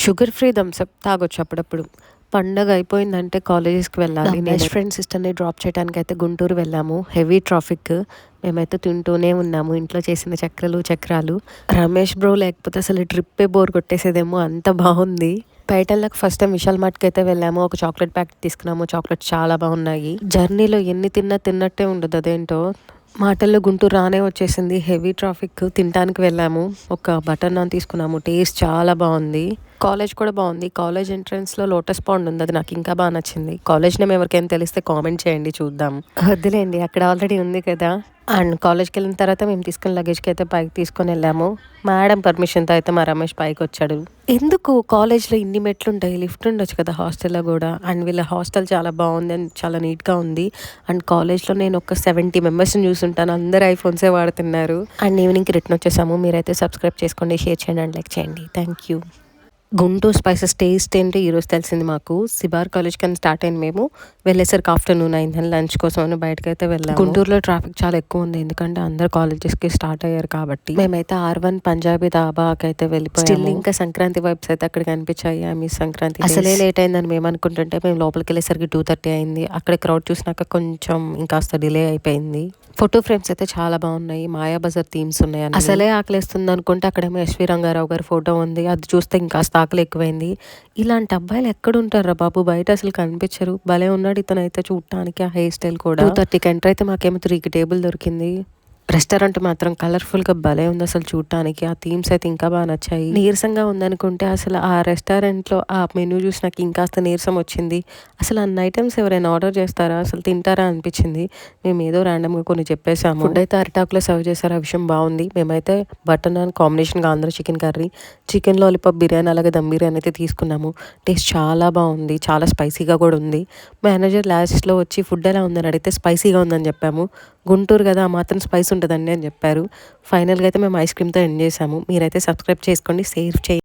Sugar free Thums Up తాగొచ్చు అప్పుడప్పుడు. పండగ అయిపోయిందంటే కాలేజెస్‌కి వెళ్ళాలి. బెస్ట్ ఫ్రెండ్ సిస్టర్‌ని డ్రాప్ చేయడానికైతే గుంటూరు వెళ్ళాము. Heavy traffic. మేమైతే తింటూనే ఉన్నాము ఇంట్లో చేసిన చక్రాలు. రమేష్ బ్రో లేకపోతే అసలు ట్రిప్పే బోర్ కొట్టేసేదేమో అంత బాగుంది. బయటెళ్ళాక ఫస్ట్ టైం విశాల్ మార్ట్‌కి అయితే వెళ్ళాము. ఒక చాక్లెట్ ప్యాకెట్ తీసుకున్నాము. చాక్లెట్స్ చాలా బాగున్నాయి. జర్నీలో ఎన్ని తిన్నా తిన్నట్టే ఉండదు అదేంటో. మాటల్లో గుంటూరు రానే వచ్చేసింది. Heavy traffic. తినటానికి వెళ్ళాము. ఒక బటర్ నాన్ తీసుకున్నాము. టేస్ట్ చాలా బాగుంది. కాలేజ్ కూడా బాగుంది. కాలేజ్ ఎంట్రన్స్‌లో లోటస్ పాండ్ ఉంది. అది నాకు ఇంకా బాగా నచ్చింది. కాలేజ్ నేమ్ ఎవరికైనా తెలిస్తే కామెంట్ చేయండి చూద్దాం. వద్దులేండి అక్కడ ఆల్రెడీ ఉంది కదా. అండ్ కాలేజ్కి వెళ్ళిన తర్వాత మేము తీసుకున్న లగేజ్కి అయితే పైకి తీసుకొని వెళ్ళాము. మేడం పర్మిషన్తో అయితే మా రమేష్ పైకి వచ్చాడు. ఎందుకు కాలేజ్లో ఇన్ని మెట్లు ఉంటాయి, లిఫ్ట్ ఉండొచ్చు కదా హాస్టల్లో కూడా. అండ్ వీళ్ళ హాస్టల్ చాలా బాగుంది అండ్ చాలా నీట్గా ఉంది. అండ్ కాలేజ్లో నేను ఒక 70 మెంబర్స్ని చూసుంటాను. అందరు ఐఫోన్సే వాడుతున్నారు. అండ్ ఈవినింగ్కి రిటర్న్ వచ్చేసాము. మీరైతే సబ్స్క్రైబ్ చేసుకోండి, షేర్ చేయండి అండ్ లైక్ చేయండి. Thank you. Guntur spices taste ఏంటో ఈరోజు తెలిసింది మాకు. సిబార్ కాలేజ్ కానీ స్టార్ట్ అయింది మేము. వెళ్ళేసరికి ఆఫ్టర్నూన్ అయిందని లంచ్ కోసం అని బయటకైతే వెళ్ళాము. గుంటూరులో ట్రాఫిక్ చాలా ఎక్కువ ఉంది, ఎందుకంటే అందరు కాలేజెస్కి స్టార్ట్ అయ్యారు కాబట్టి. మేమైతే R1 పంజాబీ దాబాకి అయితే వెళ్ళిపోయాము. స్టిల్ ఇంకా సంక్రాంతి వైబ్స్ అయితే అక్కడ కనిపించాయి. మీ సంక్రాంతి అసలే లేట్ అయిందని మేము అనుకుంటుంటే మేము లోపలికి వెళ్ళేసరికి 2:30 అయింది. అక్కడ క్రౌడ్ చూసినాక కొంచెం ఇంకాస్త డిలే అయిపోయింది. ఫోటో ఫ్రేమ్స్ అయితే చాలా బాగున్నాయి. మాయాబజార్ థీమ్స్ ఉన్నాయి. అసలే ఆకలిస్తుంది అనుకుంటే అక్కడేమో ఎస్వి రంగారావు గారి ఫోటో ఉంది. అది చూస్తే ఇంకాస్త ఆకలి ఎక్కువైంది. ఇలాంటి అబ్బాయిలు ఎక్కడుంటారా బాబు, బయట అసలు కనిపించరు. భలే ఉన్నాడు ఇతను అయితే చూడటానికి. ఆ హెయిర్ స్టైల్ కూడా. 2:30కి ఎంటర్ అయితే మాకేమో 3కి టేబుల్ దొరికింది. రెస్టారెంట్ మాత్రం కలర్ఫుల్గా భలే ఉంది అసలు చూడటానికి. ఆ థీమ్స్ అయితే ఇంకా బాగా నచ్చాయి. నీరసంగా ఉందనుకుంటే అసలు ఆ రెస్టారెంట్లో ఆ మెనూ చూసి నాకు ఇంకాస్త నీరసం వచ్చింది. అసలు అన్ని ఐటమ్స్ ఎవరైనా ఆర్డర్ చేస్తారా, అసలు తింటారా అనిపించింది. మేము ఏదో ర్యాండమ్గా కొన్ని చెప్పేసాము. ఫుడ్ అయితే అరిటాకులో సర్వ్ చేశారు. ఆ విషయం బాగుంది. మేమైతే బటర్ నాన్ కాంబినేషన్గా Andhra chicken curry, chicken lollipop biryani, అలాగే దమ్ బిర్యానీ అయితే తీసుకున్నాము. టేస్ట్ చాలా బాగుంది. చాలా స్పైసీగా కూడా ఉంది. మేనేజర్ లాస్ట్లో వచ్చి ఫుడ్ ఎలా ఉందని అడిగితే స్పైసీగా ఉందని చెప్పాము. గుంటూరు కదా, ఆ మాత్రం స్పైస్ ఉంటుందండి అని చెప్పారు. ఫైనల్గా అయితే మేము ఐస్ క్రీమ్తో ఎండ్ చేసాము. మీరైతే సబ్స్క్రైబ్ చేసుకోండి, షేర్ చేయండి.